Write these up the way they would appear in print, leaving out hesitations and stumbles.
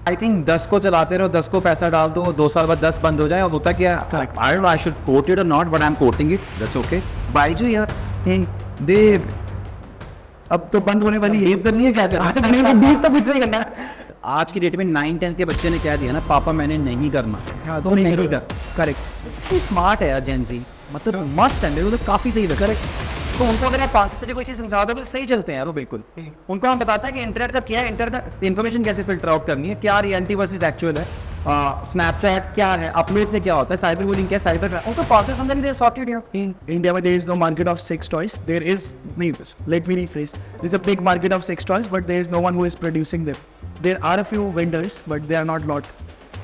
I think 10 को चलाते रहो, 10 को पैसा डाल दो, 2 साल बाद 10 बंद हो जाए और होता क्या, I don't know I should quote it और not, but I am quoting it, that's okay. Byju यार दे अब तो बंद होने वाली है, करनी है क्या बीट तो कुछ नहीं करना। आज की डेट में 9-10 के बच्चे ने कह दिया ना, पापा मैंने नहीं करना, हाँ तो नहीं करेगा। करेक्ट, स्मार्ट है यार जेंजी, मतलब मस्त है, मेरे को तो काफ़ी सही लगा। करेक्ट, तो उनको अगर आप 5 तरीके कोई चीज़ समझा दो तो सही चलते हैं यार वो, बिल्कुल। उनको हम बताते हैं कि इंटरनेट का क्या है, इंटरनेट का इन्फॉर्मेशन कैसे फिल्टर आउट करनी है, क्या रियलिटी वर्सेस एक्चुअल है, स्नैपचैट क्या है, अपलोड से क्या होता है, साइबर बुलिंग क्या है, साइबर उनको प्रोसेस समझ नहीं, सॉर्टेड यार। India there is no market of sex toys. There is, let me rephrase. There's a big market of sex toys, but there is no one who is producing them. There are a few vendors, but they are not lot.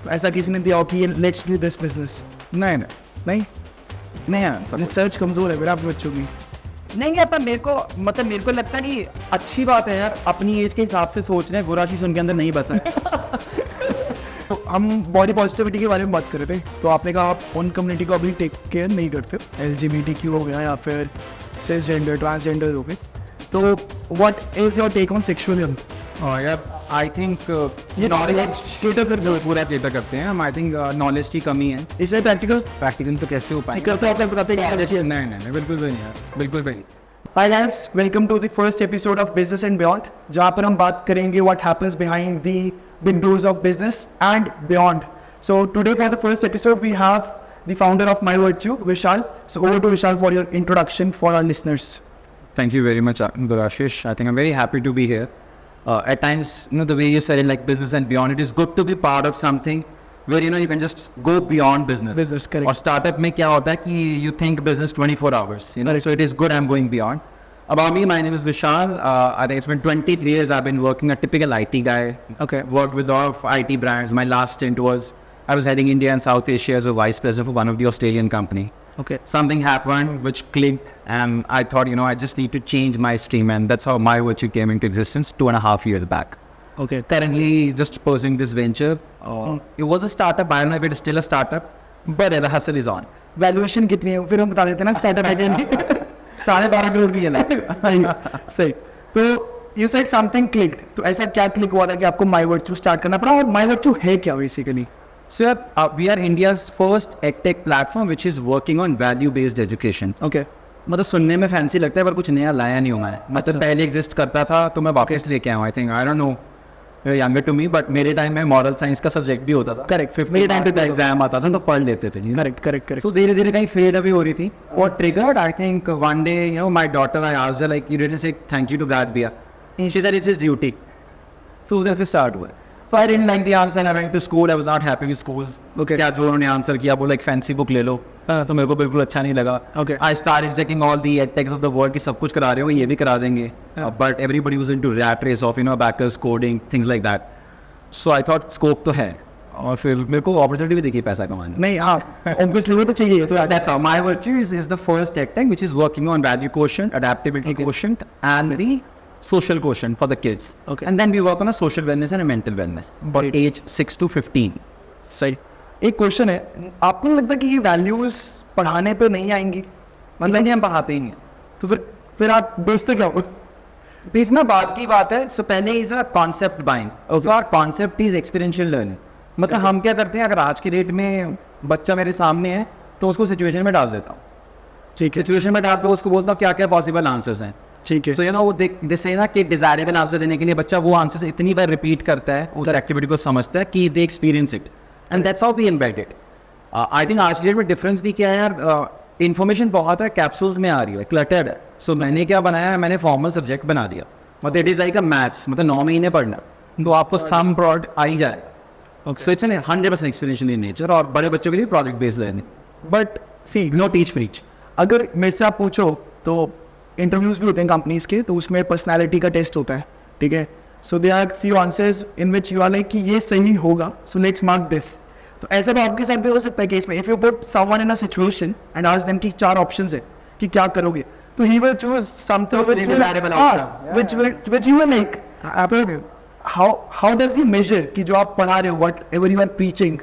तो ऐसा किसी ने दिया हो कि let's do this business. नहीं नहीं research कमजोर है मेरा अपने बच्चों की। नहीं है, पर मेरे को लगता है कि अच्छी बात है यार, अपनी एज के हिसाब से सोच रहे हैं, बुरा चीज़ उनके अंदर नहीं बसा है। तो हम बॉडी पॉजिटिविटी के बारे में बात कर रहे थे, तो आपने कहा आप उन कम्युनिटी को अभी टेक केयर नहीं करते, LGBTQ हो गया या फिर सिसजेंडर, ट्रांसजेंडर हो गए, तो what is your take on sexualism? यार आई थिंक ये नॉलेज पूरा केटर करते हैं हम, आई थिंक नॉलेज की कमी है, इसमें प्रैक्टिकल तो कैसे हो पाएगा, तो आप बताते हैं। नहीं बिल्कुल भी नहीं यार, बिल्कुल भी नहीं। Hi guys, welcome to the first episode of business and beyond, जहाँ पर हम बात करेंगे what happens behind the big doors of business and beyond. So today for the first episode we have the founder of My Virtue, Vishal. So over to Vishal for your introduction for our listeners. Thank you very much, Gurashish. I think I'm very happy to be here. At times, the way you said it, like business and beyond, it is good to be part of something where, you can just go beyond business. Business, correct. और startup में क्या होता है कि you think business 24 hours, so it is good I'm going beyond. About me, my name is Vishal. I think it's been 23 years I've been working, a typical IT guy. Okay. Worked with a lot of IT brands. My last stint was, I was heading India and South Asia as a vice president for one of the Australian company. Okay. Something happened which clicked, and I thought, I just need to change my stream, and that's how my virtue came into existence 2.5 years back. Okay. Currently, just pursuing this venture. It was a startup. I don't know if it is still a startup, but the hustle is on. Valuation कितनी है फिर हम बता देते हैं ना, startup है 12.5 करोड़ की है ना। सही। तो यू सेड समथिंग क्लिक्ड, तो ऐसा क्या क्लिक हुआ था कि आपको माई वर्च्यू स्टार्ट करना पड़ा, और माई वर्च्यू है क्या basically? So we are India's first edtech platform which is working on value-based education. Okay. मतलब सुनने में फैंसी लगता है पर कुछ नया लाया नहीं हूँ मैं, मतलब पहले एग्जिस्ट करता था तो मैं वापस लेके आया हूँ। I think I don't know younger to me, but मेरे टाइम में मॉरल साइंस का सब्जेक्ट भी होता था। करेक्ट। मेरे टाइम पे एग्जाम आता था तो पढ़ लेते थे। करेक्ट। सो धीरे धीरे कहीं फेड अभी हो रही थी, और triggered I think one day my daughter, I asked her like you didn't say thank you to that भैया, she said it's his duty. So उधर से स्टार्ट हुआ। So I didn't like the answer and I went to school. I was not happy with schools. Okay. क्या जो उन्होंने answer किया वो like fancy book ले लो, तो मेरे को बिल्कुल अच्छा नहीं लगा। Okay. I started checking all the edtechs of the world कि सब कुछ करा रहे हो, ये भी करा देंगे। But everybody was into rat race of backers, coding, things like that. So I thought scope तो है, और फिर मेरे को opportunity भी दिखी पैसा कमाने। नहीं, हाँ, obviously वो तो चाहिए। So that's how my virtue is the first edtech which is working on value quotient, adaptability quotient, and the social quotient for the kids. Okay. And then we work on a social wellness and a mental wellness for age 6 to 15. सही। एक question है, आपको नहीं लगता कि ये values पढ़ाने पे नहीं आएंगी? मतलब नहीं, हम पढ़ाते ही नहीं, तो फिर आप बेचते क्या हो? बेचना बात की बात है। सो पहले is a concept buying, so our concept is experiential learning. मतलब हम क्या करते हैं, अगर आज की डेट में बच्चा मेरे सामने है तो उसको सिचुएशन में डाल देता हूँ। ठीक है। सिचुएशन में डाल के उसको बोलता हूँ क्या क्या पॉसिबल आंसर्स हैं। ठीक है। सो वो दे से ना कि डिजायरेबल आंसर देने के लिए बच्चा वो आंसर इतनी बार रिपीट करता है, उस एक्टिविटी को समझता है कि they experience it, and that's how we embed it. I think आज की डेट में डिफरेंस भी क्या है यार, इन्फॉर्मेशन बहुत है, कैप्सूल्स में आ रही है, क्लटर्ड है। सो मैंने क्या बनाया है, मैंने फॉर्मल सब्जेक्ट बना दिया, मतलब it is like a maths, मतलब 9 महीने पढ़ना तो आपको सम प्रोड आ ही जाए। So it's an 100% experiential in nature, और बड़े बच्चों के लिए project based learning. But see, no teach preach. अगर मेरे से आप पूछो तो इंटरव्यूज़ भी होते हैं कंपनीज़ के, तो उसमें पर्सनैलिटी का टेस्ट होता है, ठीक है। So they are few answers in which you are like कि ये सही होगा, सो लेट्स मार्क दिस। तो ऐसा भी आपके साथ भी हो सकता है केस में, if you put someone in a situation and ask them कि 4 ऑप्शंस है कि क्या करोगे, तो he will choose something which you will like. How does you measure कि जो आप पढ़ा रहे हो, whatever you are preaching,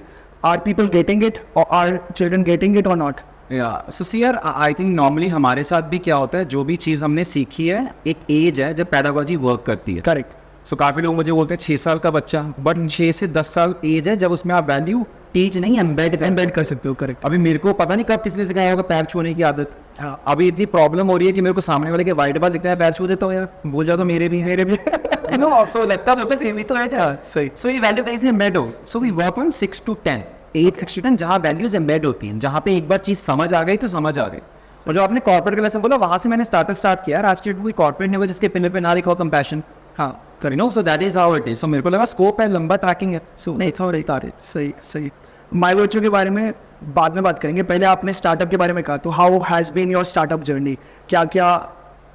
are people getting it और आर चिल्ड्रन गेटिंग इट और नॉट? सो सी यार, आई थिंक नॉर्मली हमारे साथ भी क्या होता है, जो भी चीज़ हमने सीखी है, एक एज है जब पेडागोजी वर्क करती है। करेक्ट। सो काफ़ी लोग मुझे बोलते हैं 6 साल का बच्चा, बट 6 से 10 साल एज है जब उसमें आप वैल्यू टीच नहीं एम्बेड कर सकते हो, करेक्ट। अभी मेरे को पता नहीं कब किसने सिखाया होगा पैर छूने की आदत। हाँ। अभी इतनी प्रॉब्लम हो रही है कि मेरे को सामने वाले के वाइट बाल दिखता है, पैर छू देता हूँ यार, भूल जाओ तो मेरे भी यू नो ऑल्सो लगता है वापस ये तो है यार। सही। सो ये वैल्यू कैसे एम्बेड हो, so we work on 6 to 10 8 6 to 10 जहाँ वैल्यूज एम्बेड होती हैं, जहाँ पे एक बार चीज़ समझ आ गई तो समझ आ गई। और जो आपने कॉर्पोरेट का लेसन बोला, वहाँ से मैंने स्टार्टअप स्टार्ट किया। आज के कोई कॉर्पोरेट नहीं होगा जिसके पिलर पे ना लिखा हो कंपैशन। हाँ, करी no, so that is how it is. So मेरे को लगा स्कोप है, लंबा ट्रैकिंग है, सो नहीं थोड़ा स्टार्टेड। सही सही। माई वर्चू के बारे में बाद में बात करेंगे, पहले आपने स्टार्टअप के बारे में कहा, तो how has been your startup journey? क्या क्या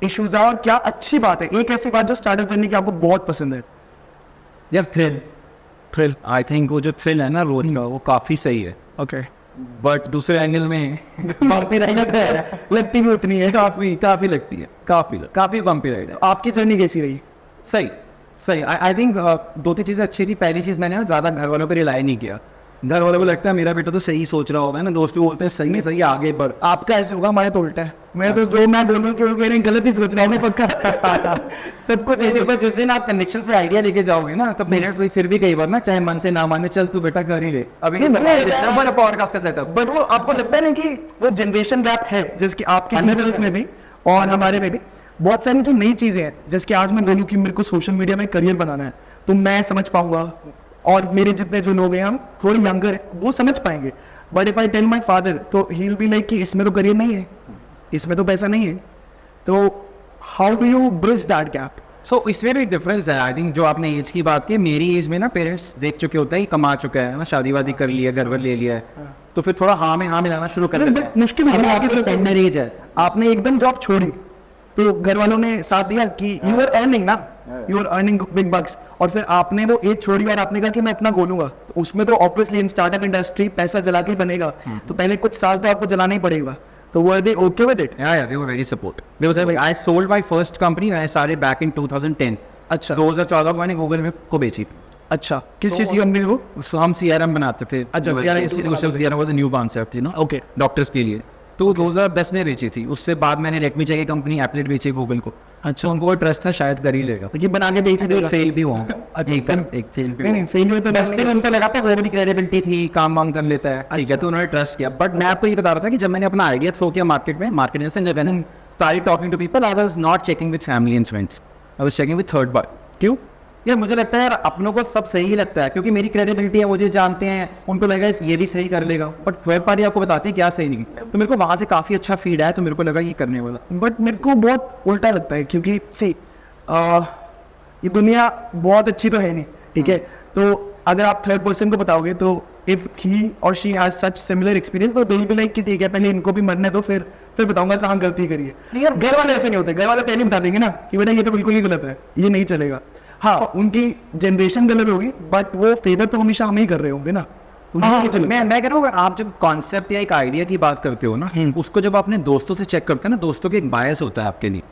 इश्यूज है और क्या अच्छी बात है, एक ऐसी बात जो स्टार्टअप जर्नी की आपको बहुत पसंद है? यार थ्रिल आई थिंक वो जो थ्रिल है ना रोज का, वो काफ़ी सही है। ओके। बट दूसरे एंगल में बम्पी राइड लगती भी उतनी है, काफ़ी लगती है, काफ़ी बम्पी राइड है। आपकी जर्नी कैसी रही? सही। आई थिंक 2-3 चीज़ें अच्छी थी। पहली चीज़, मैंने ना ज़्यादा घर वालों पर रिलाई नहीं किया। घर वालों को लगता है मेरा बेटा तो सही सोच रहा होगा ना, दोस्त भी बोलते हैं सही नहीं सही आगे बढ़। आपका ऐसे होगा, हमारे तो उल्टा है। मैं तो जो मैं बोलूँ कि वो मेरे गलत ही सोच रहा हूँ पक्का। सब कुछ ऐसे। पर जिस दिन आप कनेक्शन से आइडिया लेके जाओगे ना, तो पेरेंट्स फिर भी कई बार ना, चाहे मन से ना माने, चल तू बेटा कर ही ले। अभी पॉडकास्ट का सेटअप, बट वो आपको लगता है ना कि वो जनरेशन गैप है जिसकी आपके जनरेशन में भी और हमारे में भी बहुत सारी जो नई चीजें हैं, जिसके आज मैं बोलूँ कि मेरे को सोशल मीडिया में करियर बनाना है, तो मैं समझ पाऊंगा और मेरे जितने जो लोग हैं, हम थोड़े यंगर हैं, वो समझ पाएंगे। But if I tell my father, तो ही विल बी लाइक कि इसमें तो करियर नहीं है, इसमें तो पैसा नहीं है। तो how do you bridge that gap? So इसमें भी डिफरेंस है। आई थिंक जो आपने एज की बात की, मेरी एज में ना पेरेंट्स देख चुके होते हैं, कमा चुका है ना, शादी वादी कर लिया, घर वर ले लिया है, तो फिर थोड़ा हाँ में हाँ मिलाना शुरू कर देते हैं। मुश्किल है, आपकी टेंडर एज है, आपने एकदम जॉब छोड़ी तो घर वालों ने साथ दिया कि यू आर अर्निंग ना, you are earning big bucks, और फिर आपने वो एज छोड़ी और आपने कहा कि मैं अपना गोलूंगा, तो उसमें तो ऑब्वियसली इन स्टार्टअप इंडस्ट्री पैसा जला के बनेगा, तो पहले कुछ साल तो आपको जलाना ही पड़ेगा। तो were they okay with it? Yeah, they were very supportive. They were like, I sold my first company when I started back in 2010. अच्छा। 2014 को मैंने गूगल में को बेची। अच्छा, किस चीज़ की कंपनी वो? So हम CRM बनाते थे। अच्छा, CRM was a new concept, you know? Okay. Doctors के लिए। तो 2010 में बेची थी। उससे बाद मैंने रेडमी चाहिए कंपनी एप्लेट बेची गूगल को। अच्छा, उनको ट्रस्ट था शायद कर ही लेगा। ये बना के बेच देगा। फेल भी हुआ। अच्छा, एक फेल भी। नहीं फेल हुए तो ट्रस्टिंग उनको लगा था, वो बड़ी क्रेडिबिलिटी थी, काम वाम कर लेता है, ठीक है, तो उन्होंने ट्रस्ट किया। बट मैं आपको ये बता रहा था कि जब मैंने अपना आइडिया थ्रो किया मार्केट में से, जब मैंने started talking to people, I was not checking with family and friends, I was checking with third party. क्यों? यार मुझे लगता है यार अपनों को सब सही ही लगता है, क्योंकि मेरी क्रेडिबिलिटी है, मुझे जानते हैं, उनको लगेगा ये भी सही कर लेगा, बट थर्ड पार्टी आपको बताते हैं क्या सही नहीं। तो मेरे को वहाँ से काफ़ी अच्छा फीड आया, तो मेरे को लगा ये करने वाला। बट मेरे को बहुत उल्टा लगता है, क्योंकि सी ये दुनिया बहुत अच्छी तो है नहीं, ठीक है, तो अगर आप थर्ड पर्सन को बताओगे तो इफ ही और she has such similar experience, तो दे विल बी लाइक कि ठीक है पहले इनको भी मरने दो, फिर बताऊंगा कहाँ गलती करिए। नहीं यार, घर वाले ऐसे नहीं होते, घर वाले पहले बता देंगे ना कि बेटा ये तो बिल्कुल ही गलत है, ये नहीं चलेगा। हाँ, उनकी जनरेशन गलत होगी, बट वो फेवर तो हमेशा हम ही कर रहे होंगे ना। मैं कह रहा हूँ, अगर आप जब कॉन्सेप्ट या एक आइडिया की बात करते हो ना, उसको जब अपने दोस्तों से चेक करते हैं ना, दोस्तों के एक बायस होता है आपके लिए,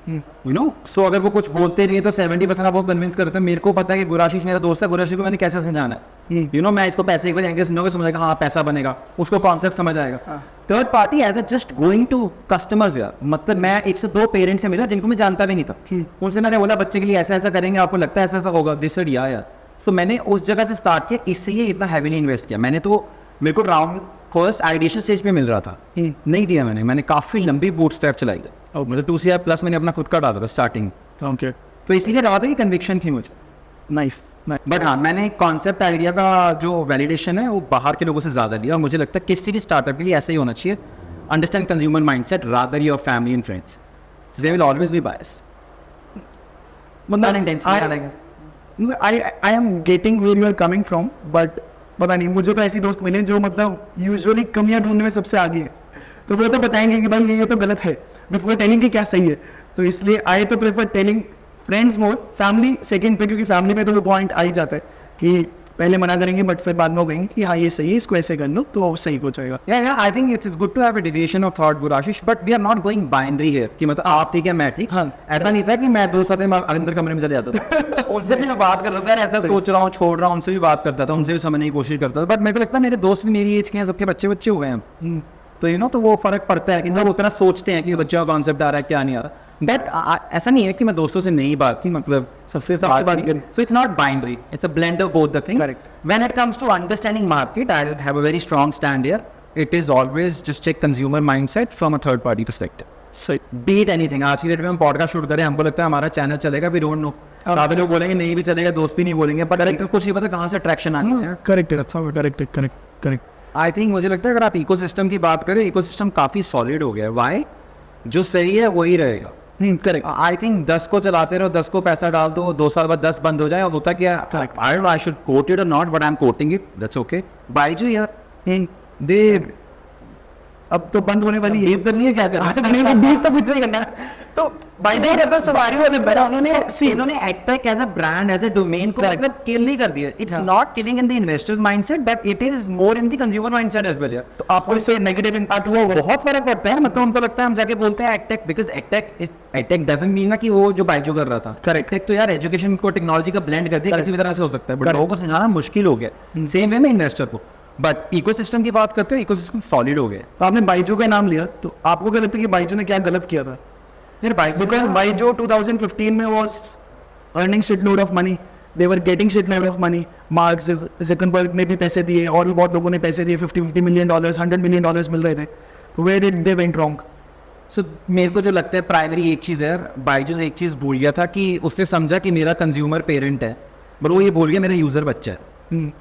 यू नो। सो अगर वो कुछ बोलते नहीं है तो 70% आप वो कन्विंस करते हैं। मेरे को पता है कि गुराशीष मेरा दोस्त है, गुराशीष को मैंने कैसे समझाना है, यू नो, मैं इसको पैसे एक बार एंगल समझाऊंगा, समझेगा हाँ पैसा बनेगा, उसको कॉन्सेप्ट समझ आएगा। Third party as a just going to customers यार, मतलब मैं 102 पेरेंट्स से मिला जिनको मैं जानता भी नहीं था, उनसे मैंने बोला बच्चे के लिए ऐसा ऐसा करेंगे, आपको लगता है ऐसा ऐसा होगा, दिस सेड यार। सो मैंने उस जगह से स्टार्ट किया, इसलिए इतना हैवीली इन्वेस्ट किया मैंने। तो मेरे को राउंड फर्स्ट आइडिएशन स्टेज पे मिल रहा था, नहीं दिया मैंने काफ़ी लंबी बूट स्टेप चलाई, मतलब 2 CR प्लस मैंने अपना खुद का डाला था स्टार्टिंग। ओके, तो इसीलिए रहा था कि कन्विक्शन थी मुझे। नाइस। बट हाँ, मैंने कॉन्सेप्ट आइडिया का जो वैलिडेशन है वो बाहर के लोगों से ज़्यादा लिया, और मुझे लगता है किसी भी स्टार्टअप के लिए ऐसा ही होना चाहिए। Understand consumer mindset rather your family and friends, they will always be biased. I am getting where you are coming from, but पता नहीं, मुझे तो ऐसी दोस्त मिले जो मतलब यूजुअली कमियां ढूंढने में सबसे आगे है, तो वो तो बताएंगे कि भाई ये तो गलत है बिफोर टेलिंग कि क्या सही है। तो इसलिए आई तो प्रेफर टेलिंग फ्रेंड्स मोर, फैमिली सेकंड पे, क्योंकि फैमिली में तो वो पॉइंट आ ही जाता है कि पहले मना करेंगे बट फिर बाद में वो कहेंगे कि हाँ ये सही है, इसको ऐसे कर लो, तो सही हो जाएगा। Yeah, I think it's good to have a deviation of thought, Gurashish, but we are not going binary here कि मतलब आप ठीक है मैं ठीक। हाँ, ऐसा नहीं था कि मैं दोस्त आते मैं अंदर कमरे में चले जाता था उनसे भी मैं बात कर रहा था यार, ऐसा सोच रहा हूँ छोड़ रहा हूँ, उनसे भी बात करता था, उनसे भी समझने की कोशिश करता था। बट मेरे को लगता है मेरे दोस्त भी मेरी एज के हैं, सबके बच्चे हो गए हैं, तो यू नो, तो वो फर्क पड़ता है कि सब उतना सोचते हैं कि बच्चे का कॉन्सेप्ट आ रहा है क्या नहीं आ रहा। बट ऐसा नहीं है कि मैं दोस्तों से नहीं बात की, मतलब सबसे बात करी. So it's not binary. It's a blend of both the things. Correct. When it comes to understanding market, I have a very strong stand here. It is always just check consumer mindset from a third party perspective. सही. Be it anything. आज की date में हम podcast shoot करें, हमको लगता है हमारा चैनल चलेगा, we don't know. काफी लोग बोलेंगे नहीं भी चलेगा, दोस्त भी नहीं बोलेंगे, पर कुछ नहीं पता कहाँ से ट्रैक्शन आनी है. करेक्ट है, अच्छा करेक्ट. आई थिंक मुझे लगता है अगर आप इकोसिस्टम की बात करें, इकोसिस्टम काफ़ी सॉलिड हो गया है. वाई? जो सही है वही रहेगा. करेक्ट. आई थिंक 10 को चलाते रहो, 10 को पैसा डाल दो, 2 साल बाद 10 बंद हो जाए. और होता क्या, आई शुड कोट इट और not, but I am quoting it, that's okay. Byju यार दे अब तो बंद होने वाली है. डीप करनी है, क्या करना है? नहीं डीप तो कुछ नहीं करना. तो बाय द वे सवारी वाले इन्होंने edtech as a brand, as a domain को मतलब किल नहीं कर दिया. It's not killing in the investors mindset, but it is more in the consumer mindset as well. तो आपको इससे नेगेटिव इम्पैक्ट हुआ? बहुत फर्क पड़ता है. मतलब उनको लगता है हम जाके बोलते हैं edtech, because edtech doesn't mean ना कि वो जो बाइजू कर रहा था. करेक्ट. तो यार एजुकेशन को टेक्नोलॉजी का ब्लेंड कर दिया, किसी भी तरह से हो सकता है, बट लोगों को समझाना मुश्किल हो गया. सेम वे में इन्वेस्टर को. बट इकोसिस्टम की बात करते हैं, इकोसिस्टम सॉलिड हो गया. तो आपने बाइजू का नाम लिया, तो आपको क्या लगता है कि बाइजू ने क्या गलत किया था? यार बाइजू, बिकॉज बाइजू 2015 में was earning shitload of money, they were getting shitload of money. Mark Zuckerberg ने भी पैसे दिए, और भी बहुत लोगों ने पैसे दिए, $50 मिलियन, $100 मिलियन मिल रहे थे. तो where did they went wrong? So मेरे को जो लगता है प्राइमरी एक चीज़ है, बाइजूस एक चीज़ भूल गया था कि उसने समझा कि मेरा कंज्यूमर पेरेंट है, बट वो ये भूल गया मेरा यूज़र बच्चा है.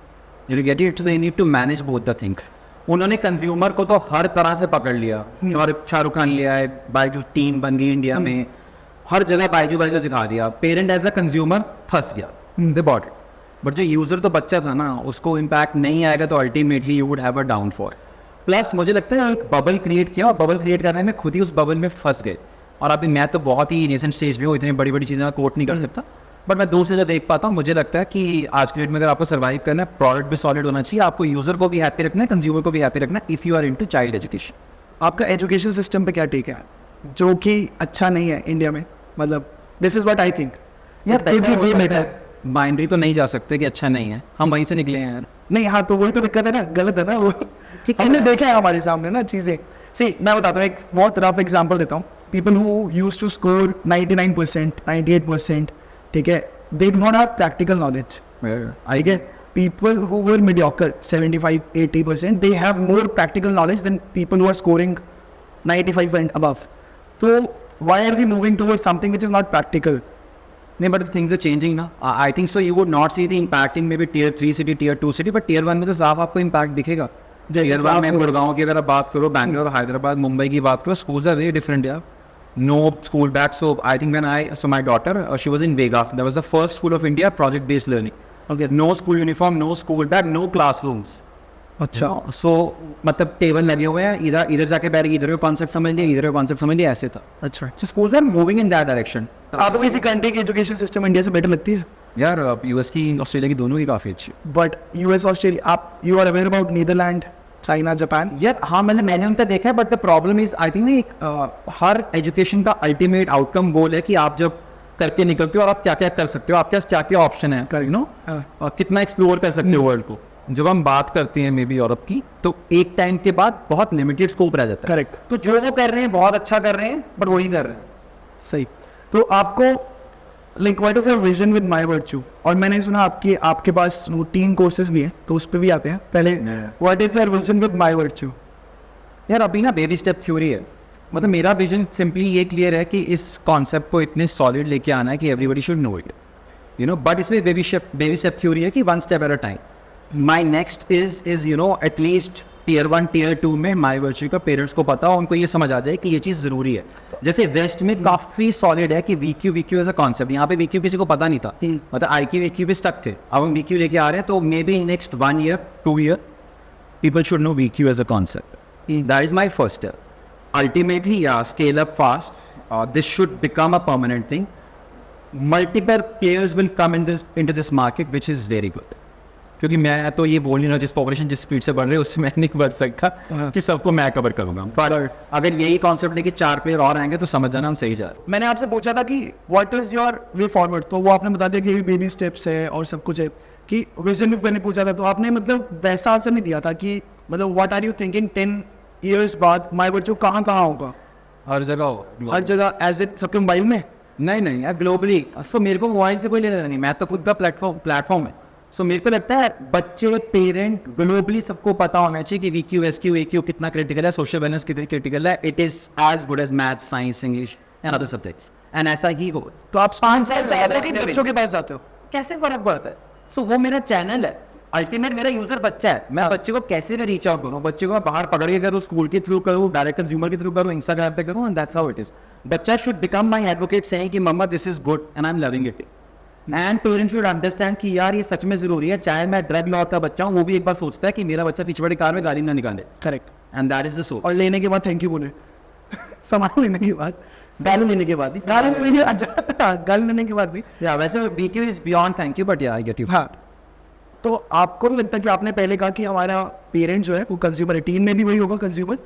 You get it? So they need to manage both the things. उन्होंने कंज्यूमर को तो हर तरह से पकड़ लिया. और शाहरुख खान लिया है, बाइजू टीम बन गई इंडिया में, हर जगह बाइजू दिखा दिया. पेरेंट एज अ कंज्यूमर फंस गया, दे बॉट इट. बट जो यूज़र तो बच्चा था ना, उसको इम्पैक्ट नहीं आएगा, तो ultimately you would have a downfall. Plus मुझे लगता है एक बबल क्रिएट किया, और बबल क्रिएट करने में खुद ही उस बबल में फंस गए. और अभी मैं तो बहुत ही नेसेंट स्टेज में हूँ, इतनी बड़ी बड़ी चीज़ें कोट नहीं कर सकता, बट मैं दूर से जो देख पाता हूँ, मुझे लगता है कि आज के डेट में अगर आपको सर्वाइव करना है, प्रोडक्ट भी सॉलिड होना चाहिए, आपको यूज़र को भी हैप्पी रखना है, कंज्यूमर को भी हैप्पी रखना है, if you are into child education. आपका एजुकेशन सिस्टम पे क्या टेक है, जो कि अच्छा नहीं है इंडिया में? मतलब this is what I think. यार बाइनरी तो नहीं जा सकते कि अच्छा नहीं है, हम वहीं से निकले हैं यार. नहीं, हाँ, तो वही तो दिक्कत है ना, गलत है ना वो. हमने देखा है हमारे सामने ना चीज़ें. सी मैं बताता हूँ, एक बहुत रफ एग्जाम्पल देता हूँ. People who use to score 99%, 98%, ठीक है, they do not have practical knowledge. I get people who were mediocre, 75, 80%, they have more practical knowledge than people who are scoring 95 and above. So why are we moving towards something which is not practical? नहीं, but things are changing ना. I think so. You would not see the impact in maybe tier 3 city, tier 2 city, but tier 1 में तो साफ आपको impact दिखेगा. tier 1 में गुड़गांव की अगर आप बात करो, बैंगलोर, हैदराबाद, मुंबई की बात करो, schools are very different यार. No school back. So I think my daughter, she was in Vega. That was the first school of India, project-based learning. Okay. No school uniform, no school bag, no classrooms. अच्छा. So मतलब table लगे हुए हैं, इधर जाके बैठ गए, इधर का कॉन्सेप्ट समझ लिया, इधर का कॉन्सेप्ट समझ लिया, ऐसे था. अच्छा. So schools are moving in that direction. आपको किसी कंट्री की एजुकेशन सिस्टम इंडिया से बेटर लगती है? यार यूएस की, ऑस्ट्रेलिया की, दोनों ही काफ़ी अच्छी. बट यूएस, ऑस्ट्रेलिया, आप you are aware about Netherland, China, Japan? यार हाँ, मैंने उनका देखा है, but the problem is I think हर एजुकेशन का अल्टीमेट आउटकम गोल है कि आप जब करके निकलते हो और आप क्या क्या कर सकते हो, आपके पास क्या क्या ऑप्शन है, यू नो, कितना एक्सप्लोर कर सकते हो वर्ल्ड को. जब हम बात करते हैं मे बी यूरोप की, तो एक टाइम के बाद बहुत लिमिटेड स्कोप रह जाता है. करेक्ट. तो जो वो कर रहे हैं बहुत अच्छा कर रहे हैं, बट वही कर रहे हैं. सही. तो आपको like what is your vision with my virtue? और मैंने सुना आपके पास रूटीन कोर्सेज भी हैं, तो उस पर भी आते हैं. पहले what is your vision with my virtue? यार अभी ना बेबी स्टेप थ्योरी है. मतलब मेरा विजन सिंपली ये क्लियर है कि इस कॉन्सेप्ट को इतने सॉलिड लेके आना है कि everybody should know it, you know. But इसमें बेबी स्टेप थ्योरी है कि one step at a time. My next is you know at least tier 1 tier 2 में माई वर्च्यू का पेरेंट्स को पता हो, उनको ये समझ आ जाए कि ये चीज़ ज़रूरी है. जैसे वेस्ट में काफ़ी सॉलिड है कि वीक्यू एज अ कॉन्सेप्ट, यहाँ पे वीक्यू किसी को पता नहीं था. मतलब IQ पे स्टक थे, अब हम वीक्यू लेके आ रहे हैं, तो maybe next 1 year 2 year people should know VQ as a concept. That is my first step. Ultimately, yeah, scale up fast. This should become a permanent thing. Multiple players will come into this market, which is very good. क्योंकि मैं तो ये बोल नहीं रहा, जिस population जिस speed से बढ़ रही है उससे मैं नहीं बढ़ सकता कि सबको मैं कवर करूँगा. पर अगर यही कॉन्सेप्ट लेके 4 प्लेयर और आएंगे तो समझ जाना हम सही जा रहे हैं. मैंने आपसे पूछा था कि what is your way forward, तो वो आपने बता दिया कि बेबी स्टेप्स है और सब कुछ है. कि विजन भी मैंने पूछा था, तो आपने मतलब वैसा आंसर नहीं दिया था कि मतलब what are you thinking 10 years बाद माय वर्च्यू कहाँ होगा? हर जगह हो, हर जगह एज इट सबके मोबाइल में? नहीं यार, ग्लोबली। सो मेरे को मोबाइल से कोई लेना देना नहीं, मैं तो खुद का प्लेटफॉर्म है। सो मेरे को लगता है बच्चे, पेरेंट, ग्लोबली सबको पता होना चाहिए कि VQ, SQ, AQ कितना क्रिटिकल है, सोशल वेलनेस कितनी क्रिटिकल है। It is as good as math, science, English and other subjects, and ऐसा ही हो। तो आप 5 साल बच्चों के पास जाते हो, कैसे फर्क पड़ता है? सो वो मेरा चैनल है, अल्टीमेट मेरा यूजर बच्चा है। मैं बच्चे को कैसे मैं रीच आउट करूँ, बच्चे को बाहर पकड़ के करूँ, स्कूल के थ्रू करूँ, डायरेक्ट कंज्यूमर के थ्रू करूँ, इंस्टाग्राम पे करूँ, and that's how it is. बच्चा should become my advocate saying कि मम्मा this is good and I am loving it, and parents should understand कि यार ये सच में जरूरी है। चाहे मैं ड्रग लॉ का बच्चा हूँ, वो भी एक बार सोचता है कि मेरा बच्चा पीछे वाली कार में गाड़ी ना निकाले। Correct. And that is the soul. और लेने के बाद थैंक यू बोले सामान लेने के बाद, गाली लेने के बाद गाली लेने के बाद भी। या वैसे VQ is beyond thank you, but या आई गेट यू। हाँ, तो आपको नहीं लगता कि आपने पहले कहा कि हमारा पेरेंट जो है वो कंज्यूमर है, टीन में भी वही होगा कंज्यूमर,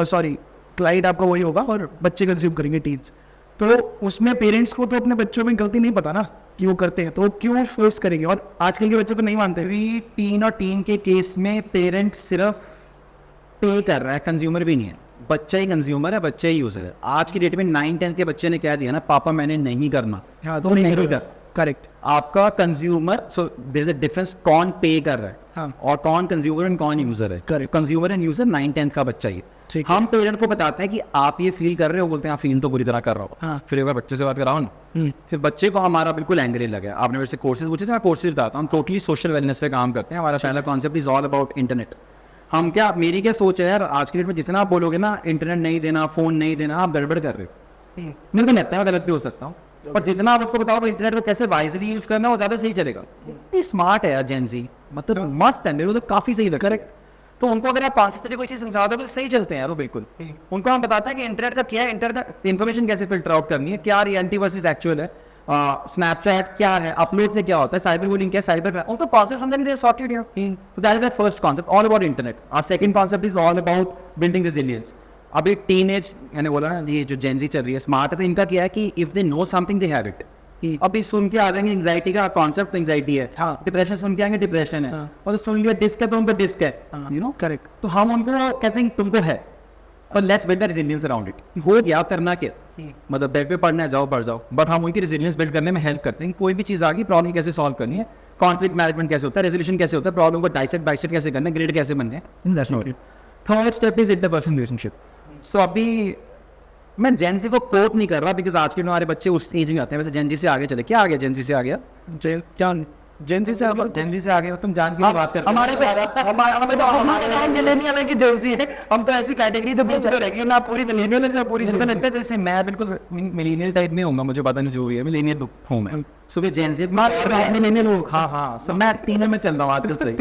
सॉरी क्लाइंट आपका वही होगा और बच्चे कंज्यूम करेंगे टीन्स, तो उसमें पेरेंट्स को तो अपने बच्चों में गलती नहीं पता ना कि वो करते हैं, तो क्यों फोर्स करेंगे? और आजकल के बच्चे तो नहीं मानते। टीन और टीन के केस में पेरेंट सिर्फ पे कर रहा है, कंज्यूमर भी नहीं है। बच्चा ही कंज्यूमर है, बच्चा ही यूजर है। आज की डेट में 9-10 के बच्चे ने कह दिया ना, पापा मैंने नहीं करना, हाँ, तो नहीं कर। करेक्ट। आपका consumer, so there is a difference, कौन पे कर रहा है हाँ। और कौन कंज्यूमर एंड कौन यूजर है। Correct. कंज्यूमर एंड यूजर 9-10 का बच्चा ही ठीक है। हम पेरेंट को बताते हैं कि आप ये फील कर रहे हो, बोलते हैं फील तो बुरी तरह कर रहा हो। हाँ। फिर एक बार बच्चे से बात कराओ ना, फिर बच्चे को हमारा बिल्कुल एंग्री लगा। आपने मेरे से कोर्सेज पूछे थे, मैं कोर्सेज बताता हूँ। हम टोटली सोशल वेलनेस पे काम करते हैं। हमारा पहला concept is all about internet. हम क्या, मेरी क्या सोच है यार, आज की डेट में जितना आप बोलोगे ना इंटरनेट नहीं देना, फोन नहीं देना, आप गड़बड़ कर रहे हो। मेरे को लगता है मैं गलत भी हो सकता हूँ, पर जितना आप उसको बताओ इंटरनेट को कैसे वाइजली यूज करना, वो ज्यादा सही चलेगा। इतनी स्मार्ट है यार जेनजी, मतलब मस्त है, मेरे को तो काफी सही लगता है। तो उनको अगर आप 5 तरीके कोई चीज समझा दो तो सही चलते हैं यार वो बिल्कुल। उनको हम बताते हैं कि इंटरनेट का क्या है, इंटरनेट का इन्फॉर्मेशन कैसे फिल्टर आउट करनी है, क्या रियलिटी वर्सेस एक्चुअल है, स्नैपचैट क्या है, अपलोड से क्या होता है, साइबर बुलिंग क्या है, साइबर, उनको कॉन्सेप्ट समझने के लिए सॉफ्टवेयर दिया। तो that is the first concept, all about internet. और second concept is all about building resilience. अभी टीनेज, मैंने बोला ना ये जो जेनजी चल रही है स्मार्ट है, तो इनका क्या है कि if they know something they have it. अभी सुन के आ जाएंगे एंग्जाइटी का कॉन्सेप्ट, एंग्जाइटी है। हाँ। डिप्रेशन सुन के आएंगे, डिप्रेशन है। हाँ। और सुन लिया डिस्क है तो उनको डिस्क है, यू नो। करेक्ट। तो हम उनको कहते हैं तुमको है, और let's build the resilience around it. हो गया, करना क्या, मतलब बेड पे पढ़ना है, जाओ पढ़ जाओ, बट हम उनकी रेजिलियंस बिल्ड करने में हेल्प करते हैं। कोई भी चीज़ आ गई, प्रॉब्लम कैसे सॉल्व करनी है, कॉन्फ्लिक्ट मैनेजमेंट कैसे होता है, रेजोल्यूशन कैसे होता है, प्रॉब्लम को डाइसेक्ट बाइसेक्ट कैसे करना है, ग्रेड कैसे बनने हैं। Third step is interpersonal relationship. So अभी मैं जेनजी को कोट नहीं कर रहा, बिकॉज आज के हमारे बच्चे उस एज में आते हैं। वैसे जेनजी से आगे चले, क्या आ गया जेनजी से आ गया, क्या जेनजी से जेनजी से आ गया, तुम जान के बात कर हमारे मिलेनियल की जेनजी है, हम तो ऐसी कैटेगरी जो बीच में रहेगी ना, पूरी मिलेनियल है पूरी। मुझे लगता है जैसे मैं बिल्कुल मिलेनियल टाइप में होऊंगा, मुझे पता नहीं जो भी है, मिलेनियल हूँ मैं। सुबह जेनजी मिलेनियल हो। हाँ हाँ, सब मैं तीनों में चल रहा हूँ आजकल से।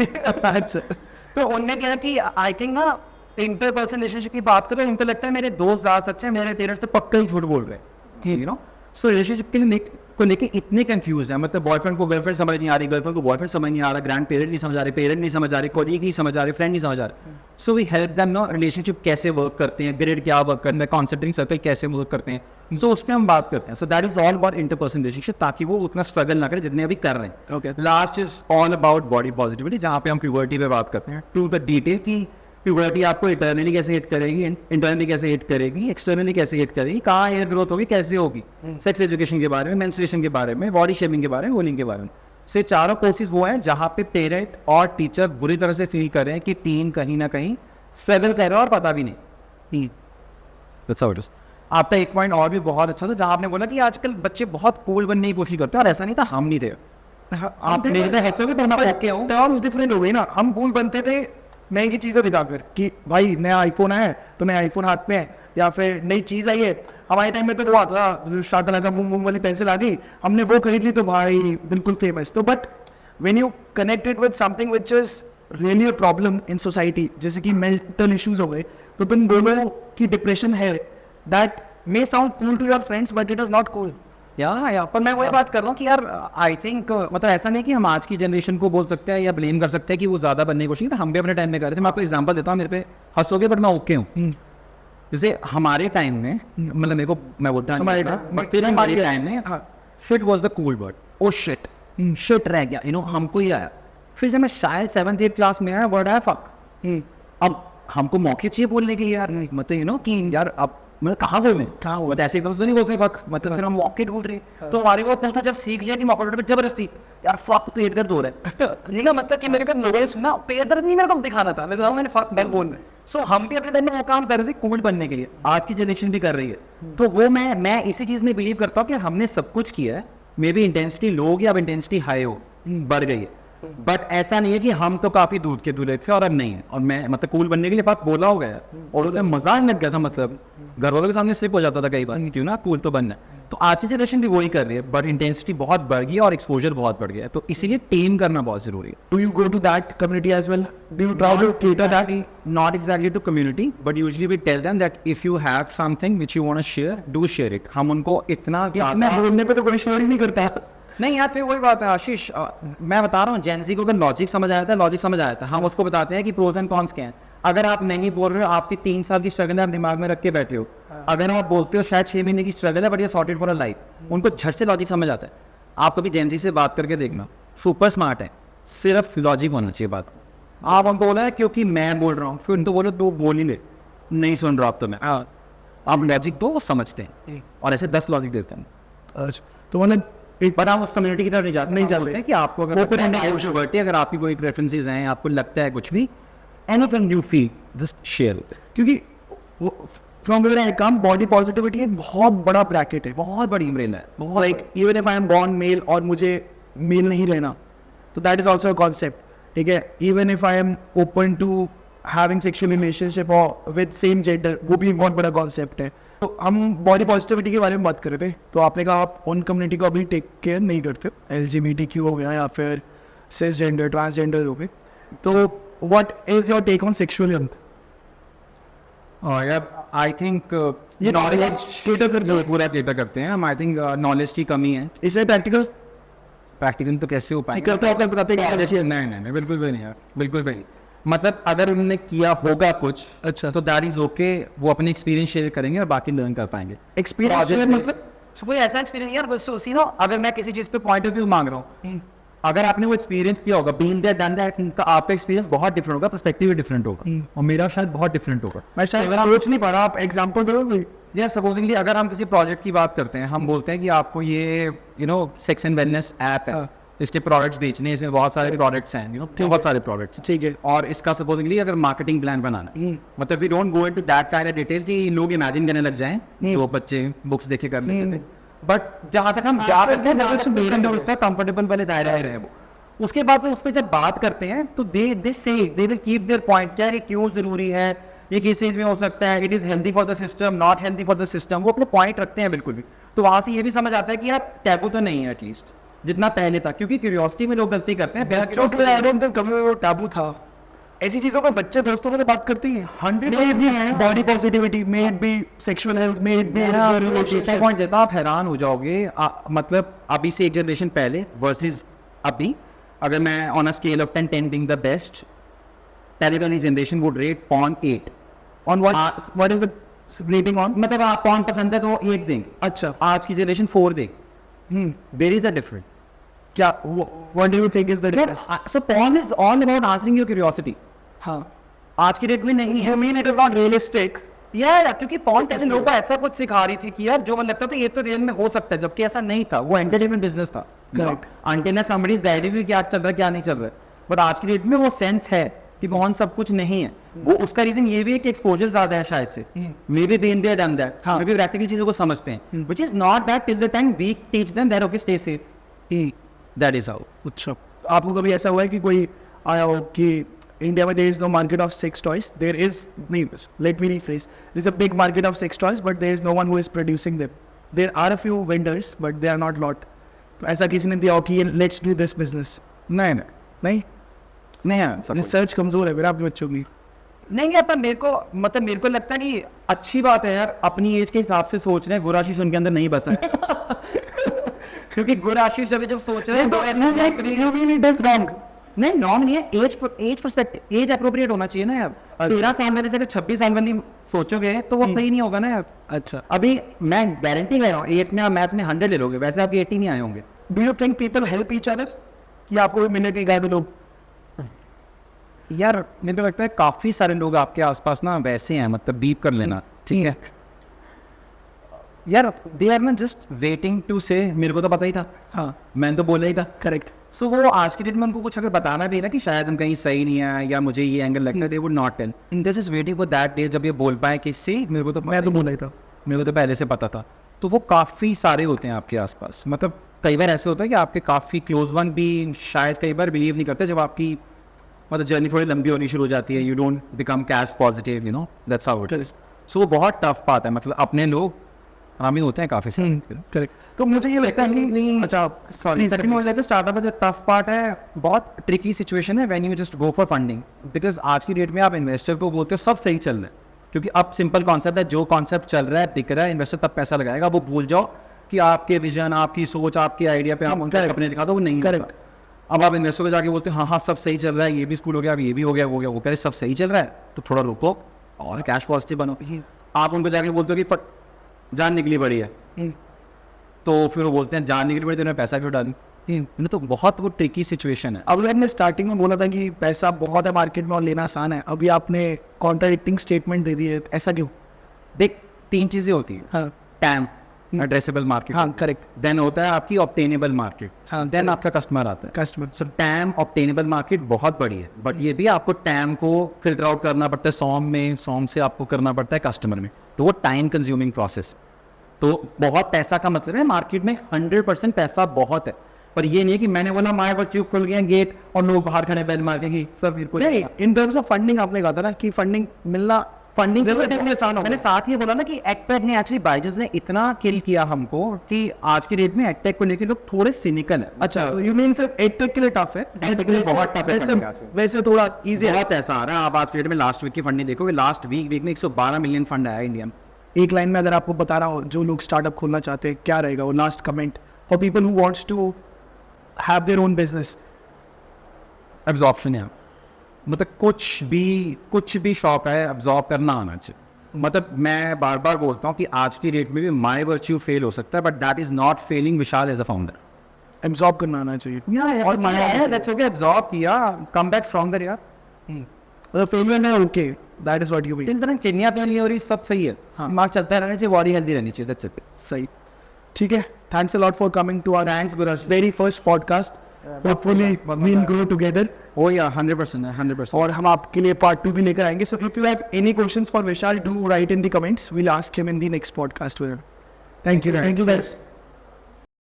अच्छा, तो उनने कहा कि आई थिंक ना इंटरपर्सनल रिलेशनशिप की बात करें, उनको लगता है मेरे दोस्त ज़्यादा सच्चे हैं, मेरे पेरेंट्स तो पक्का ही झूठ बोल रहे हैं, यू नो। सो रिलेशनशिप को लेके इतने कंफ्यूज है, मतलब बॉयफ्रेंड को गर्लफ्रेंड समझ नहीं आ रही, गर्लफ्रेंड को बॉयफ्रेंड समझ नहीं आ रहा, ग्रैंड पेरेंट नहीं समझ आ रहे, पेरेंट नहीं समझ आ रहे, कोलीग नहीं समझ आ रहे, फ्रेंड नहीं समझ आ रहे। So we help them know, relationship कैसे वर्क करते हैं, ग्रेड क्या वर्क करता है, कॉन्सेंट्रिक सर्कल कैसे वर्क करते हैं, सो उस पर हम बात करते हैं। सो that is all about interpersonal relationship, ताकि वो उतना स्ट्रगल ना करे जितने अभी कर रहे हैं। Okay. Last is all about body positivity, जहाँ पे हम प्यूबर्टी पे बात करते हैं टू द डिटेल की प्यूबर्टी आपको इंटरनली कैसे हिट करेगी, इंटरनली कैसे हिट करेगी, एक्सटर्नली कैसे हिट करेगी, कहाँ हेयर ग्रोथ होगी, कैसे होगी, सेक्स एजुकेशन के बारे में, मेंस्ट्रुएशन के बारे में, बॉडी शेमिंग के बारे में, वोलिंग के बारे में। से चारों कोर्सेज वो हैं जहाँ पे पेरेंट और टीचर बुरी तरह से फील कर रहे हैं कि टीन कहीं ना कहीं स्ट्रगल कर रहा है और पता भी नहीं। That's how it is. आपका एक पॉइंट और भी बहुत अच्छा था, जहाँ आपने बोला कि आजकल बच्चे बहुत कूल बनने की कोशिश करते हैं, और ऐसा नहीं था, हम नहीं थे। आप मेरे पे हंसोगे पर मैं ओके हूँ। टर्म्स डिफरेंट हो गई ना, हम कूल बनते थे महंगी चीजें दिखाकर कि भाई नया आईफोन आया है तो नया आईफोन हाथ में है, या फिर नई चीज आई है। हमारे टाइम में तो वो आता था शार्ट लगा मूंग वाली पेंसिल आ गई, हमने वो खरीद ली तो भाई बिल्कुल फेमस। तो but when you connected with something which is really a problem in society, जैसे कि मेंटल इश्यूज हो गए, तो तुम बोलो कि डिप्रेशन है, that may sound cool to your friends but it is not cool. या पर मैं वही बात कर रहा हूँ कि यार आई थिंक मतलब ऐसा नहीं कि हम आज की जनरेशन को बोल सकते हैं या ब्लेम कर सकते हैं कि वो ज़्यादा बनने की कोशिश की, हम भी अपने टाइम में कर रहे थे। मैं आपको एग्जांपल देता हूँ, मेरे पे हंसोगे बट मैं ओके हूँ। जैसे हमारे टाइम में, मतलब मेरे को मैं बोलता हमारे टाइम में shit was the cool word. Oh shit, shit रह गया, यू नो, हमको ही आया। फिर जब मैं शायद 7th-8th क्लास में आया, वर्ड आया फक। अब हमको मौके चाहिए बोलने के लिए यार, मतलब यू नो कि यार अब मतलब कहाँ गए मैं कहाँ हुआ ऐसे एकदम तो नहीं बोलते फक मतलब फिर हम मौके ढूंढ रहे हैं तो हमारे को था जब सीख लिया कि मौका ढूंढ जबरदस्ती यार फक पेट दर्द हो रहा है नहीं ना मतलब कि मेरे को नोटिस ना पेट दर्द नहीं मेरे को दिखाना था मेरे को मैंने फक बैक बोल सो हम भी अपने टाइम में वो काम कर रहे थे कूल बनने के लिए आज की जनरेशन भी कर रही है तो वो मैं इसी चीज में बिलीव करता हूँ कि हमने सब कुछ किया है मे बी इंटेंसिटी लो हो या अब इंटेंसिटी हाई हो बढ़ गई है बट ऐसा नहीं है कि हम तो काफी दूध के दूल्हे थे और अब नहीं है और मैं मतलब कूल बनने के लिए बात बोला हो गया और उसमें मजा आने लग गया था मतलब घर वालों के सामने स्लिप हो जाता था कई बार क्यों ना कूल तो बनना है तो आज की जनरेशन भी वही कर रही है बट इंटेंसिटी बहुत बढ़ गई है और एक्सपोजर बहुत बढ़ गया है तो इसीलिए टेम करना बहुत जरूरी है Do you go to that community as well? Do you try to cater that? Not exactly to community, but usually we tell them that if you have something which you want to share, do share it. हम उनको इतना मैं बोलने पे तो कोई share ही नहीं करता। नहीं यार फिर वही बात है आशीष मैं बता रहा हूँ जेंजी को अगर लॉजिक समझ आया था लॉजिक समझ आया था हम उसको बताते हैं कि प्रोज एंड कॉन्स क्या हैं अगर आप नहीं बोल रहे हो आपकी 3 साल की स्ट्रगल है आप दिमाग में रख के बैठे हो अगर आप बोलते हो शायद 6 महीने की स्ट्रगल है बट ये सॉर्टेड फॉर अ लाइफ उनको झट से लॉजिक समझ आता है आप कभी जेंजी से बात करके देखना सुपर स्मार्ट है सिर्फ लॉजिक होना चाहिए बात आप उनको बोला है क्योंकि मैं बोल रहा हूँ फिर उनको बोलो तो बोल ही ले नहीं सुन रहा आप तो मैं आप लॉजिक दो वो समझते हैं और ऐसे 10 लॉजिक देते हैं तो मतलब पर हम उस कम्युनिटी की तरफ नहीं जाते हैं कि आपको अगर आपकी कोई प्रेफरेंसेस हैं आपको लगता है कुछ भी anything you feel just share क्योंकि from where I come body positivity एक बहुत बड़ा ब्रैकेट है बहुत बड़ी अम्ब्रेला है बहुत like even if I am born male और मुझे मेल नहीं रहना तो that is also a concept ठीक है even if I am open to having sexual relationship और विद सेम जेंडर वो भी बहुत बड़ा कॉन्सेप्ट है तो हम बॉडी पॉजिटिविटी के बारे में बात कर रहे थे तो आपने कहा आप उन कम्युनिटी को अभी टेक केयर नहीं करते LGBT हो गया या फिर सिस जेंडर ट्रांसजेंडर हो गए तो what is your take on sexual health I think ये नॉलेज पूरा केटर करते हैं हम आई थिंक नॉलेज की कमी है इसमें प्रैक्टिकल तो कैसे हो पाएगा करते हो बताते नहीं बिल्कुल भी नहीं यार बिल्कुल भी नहीं मतलब अगर उन्होंने किया होगा कुछ अच्छा तो दैट इज ओके वो अपने एक्सपीरियंस शेयर करेंगे और बाकी लर्न कर पाएंगे एक्सपीरियंस मतलब कोई ऐसा एक्सपीरियंस यार बस सी नो अगर मैं किसी चीज पे पॉइंट ऑफ व्यू मांग रहा हूँ अगर आपने वो एक्सपीरियंस किया होगा बीन देयर डन दैट तो आपका एक्सपीरियंस बहुत डिफरेंट होगा पर्सपेक्टिव भी डिफरेंट होगा और मेरा शायद बहुत डिफरेंट होगा मैं शायद सोच नहीं पा रहा आप एग्जांपल दो यार सपोजिंगली अगर हम किसी प्रोजेक्ट की बात करते हैं हम बोलते हैं कि आपको ये सेक्स एंड वेलनेस ऐप है इसके प्रोडक्ट्स बेचने हैं इसमें बहुत सारे प्रोडक्ट्स हैं बहुत सारे प्रोडक्ट्स ठीक है और इसका सपोजिंगली अगर मार्केटिंग प्लान बनाना मतलब we don't go into that kind of detail कि लोग इमेजिन करने लग जाएं जो बच्चे बुक्स देखे कर लेते थे बट जहां तक हम जा सकते हैं उसका कंफर्टेबल वाले दायरा है वो उसके बाद उस पर जब बात करते हैं तो they will keep their point क्या ये क्यों जरूरी है ये किस चीज में हो सकता है it is healthy for the system not healthy for the system वो अपने पॉइंट रखते हैं बिल्कुल भी तो वहां से ये भी समझ आता है कि यार टैबू तो नहीं है एटलीस्ट जितना पहले था क्योंकि क्यूरियोसिटी में लोग गलती करते हैं कभी वो टैबू था ऐसी चीजों को बच्चे दोस्तों में बात करती हैं 100 body positivity may it be sexual health may it be point देता आप हैरान हो जाओगे मतलब अभी से एक जनरेशन पहले वर्सेस अभी अगर मैं on a scale of 10 being the best पहले वाली जनरेशन would rate upon 8 on what is the rating on मतलब आप पॉन पसंद है तो 8 देंगे अच्छा आज की जनरेशन 4 देंगे देयर इज अ डिफरेंस क्या what do you think is the difference so porn is all about answering your curiosity हाँ आज की डेट में नहीं है I mean it is not realistic यार क्योंकि पॉन जैसे लोगों को ऐसा कुछ सिखा रही थी कि यार जो मन लगता था ये तो रियल में हो सकता है जबकि ऐसा नहीं था वो एंटरटेनमेंट बिजनेस था Correct. Until somebody is guiding you क्या चल रहा है क्या नहीं चल रहा है बट आज की डेट में वो सेंस है कि पॉन सब कुछ नहीं है वो उसका रीजन ये भी है कि एक्सपोजर ज्यादा है शायद से maybe been there done that maybe practical चीजों को समझते हैं which is not that till the time we teach them that okay stay safe that is how अच्छा आपको कभी ऐसा हुआ है कि कोई आया हो कि इंडिया में there is no market of sex toys there is नहीं let me rephrase there is a big market of sex toys but there is no one who is producing them there are a few vendors but they are not lot तो ऐसा किसी ने दिया हो कि let's do this business नहीं research कमजोर है मेरा आपके बच्चों की नहीं आता मेरे को लगता है कि अच्छी बात है यार अपनी एज के हिसाब से सोच रहे हैं गुराशीष उनके अंदर नहीं बसा है क्योंकि गुराशीष अभी जब सोच रहे हैं नहीं नॉर्म नहीं है एज पर्सपेक्टिव एज अप्रोप्रिएट होना चाहिए ना यार 13 साल वाले से अगर 26 साल वाली सोचोगे तो वो सही नहीं होगा ना यार अच्छा अभी मैं गारंटी ले रहा हूँ 8 में आप मैथ्स में 100 ले लोगे वैसे आपके 80 नहीं आए होंगे do you think people help each other कि आपको भी मिलने के गाय लोग यार मेरे को लगता है काफी सारे लोग आपके आसपास ना वैसे हैं मतलब बीप कर लेना ठीक है यार they are not just waiting to say मेरे को तो पता ही था, हाँ मैंने तो बोला ही था। करेक्ट। सो वो आज के डेट में उनको कुछ अगर बताना भी है ना कि शायद हम कहीं सही नहीं है या मुझे ये एंगल लगता है, they would not tell, in just waiting for that day जब ये बोल पाए कि सी मेरे को तो मैं तो बोला ही था। मेरे को तो पहले से पता था। तो वो काफ़ी सारे होते हैं आपके आसपास, मतलब कई बार ऐसे होता है कि आपके काफ़ी क्लोज वन भी शायद कई बार बिलीव नहीं करते जब आपकी मतलब जर्नी थोड़ी लंबी होनी शुरू हो जाती है, you don't become cash positive, you know, that's how it is. So वो बहुत टफ बात है, मतलब अपने लोग हामी होते हैं काफ़ी सारे। करेक्ट। तो मुझे ये लगता है कि अच्छा सॉरी सेकंड मुझे लगता है स्टार्टअप में जो टफ पार्ट है, बहुत ट्रिकी सिचुएशन है when you just go for funding, because आज की डेट में आप इन्वेस्टर को बोलते हो सब सही चल रहा है, क्योंकि अब सिंपल कॉन्सेप्ट है, जो कॉन्सेप्ट चल रहा है दिख रहा है, इन्वेस्टर तब पैसा लगाएगा। वो भूल जाओ कि आपके विजन, आपकी सोच, आपके आइडिया पे आप उनका अपने दिखा दो, वो नहीं Correct. करेक्ट। अब आप इन्वेस्टर को जाके बोलते हो हाँ हाँ सब सही चल रहा है, ये भी स्कूल हो गया, अब ये भी हो गया, वो गया, वो कह रहे सब सही चल रहा है, तो थोड़ा रुको और कैश पॉजिटिव बनो। आप उनको जाके बोलते हो कि जान निकली बड़ी है, तो फिर वो बोलते हैं जान निकली बड़ी, तो पैसा क्यों डाली? तो बहुत वो ट्रिकी सिचुएशन है। अब मैंने स्टार्टिंग में बोला था कि पैसा बहुत है मार्केट में और लेना आसान है, अभी आपने कॉन्ट्राडिक्टिंग स्टेटमेंट दे दी है, ऐसा क्यों? देख 3 चीज़ें होती हैं, हाँ टैम, एड्रेसेबल मार्केट, हाँ करेक्ट, देन होता है आपकी ऑब्टेनेबल मार्केट, हाँ, देन आपका कस्टमर आता है। कस्टमर। सो टैम ऑब्टेनेबल मार्केट बहुत बड़ी है, बट ये भी आपको टैम को फिल्टर आउट करना पड़ता है सॉम में, सॉम से आपको करना पड़ता है कस्टमर में, तो वो टाइम कंज्यूमिंग प्रोसेस। तो बहुत पैसा का मतलब है मार्केट में 100% पैसा बहुत है, पर ये नहीं है कि मैंने बोला माय बच्चे खुल गए गेट और लोग बाहर खड़े बैल मार के कि सर मेरे को नहीं, इन टर्म्स ऑफ फंडिंग आपने कहा था ना कि फंडिंग मिलना फंडिंग relatively आसान होगा। मैंने साथ ही बोला ना कि एडटेक ने एक्चुअली बाइजूस ने इतना किल किया हमको कि आज की डेट में एडटेक को लेकर लोग थोड़े सिनिकल है। अच्छा, तो यू मीन सिर्फ एडटेक के लिए टफ है? EdTech के लिए बहुत tough है funding आजकल। वैसे थोड़ा इजी है। बहुत पैसा आ रहा है। आप आज की डेट में लास्ट वीक की फंडिंग देखोगे, लास्ट वीक में 112 मिलियन फंड आया इंडिया में। एक लाइन में अगर आपको बता रहा हो जो लोग स्टार्टअप खोलना चाहते हैं, क्या रहेगा वो last comment for people who wants to have their own business? Absorption है, मतलब कुछ भी शॉप है एब्जॉर्ब करना आना चाहिए। मतलब मैं बार बार बोलता हूँ कि आज की डेट में भी माई वर्च्यू फेल हो सकता है, but that is not failing Vishal as a founder. Absorb करना आना चाहिए। और दैट्स ओके, एब्जॉर्ब किया, कम बैक स्ट्रॉन्गर यार। मतलब फेलियर है, okay, that is what you mean. तीन तरह किडनी फेल और ये सब सही है, हाँ। दिमाग चलता रहना चाहिए, बॉडी हेल्दी रहनी चाहिए, दैट्स इट। सही, ठीक है। Thanks a lot for coming to our Thanks, Guraj. Very first podcast. Hopefully we will grow together. Oh yeah 100%। और हम आपके लिए पार्ट 2 भी लेकर आएंगे। So if you have any questions for Vishal, do write in the comments, we will ask him in the next podcast with him. Thank you guys.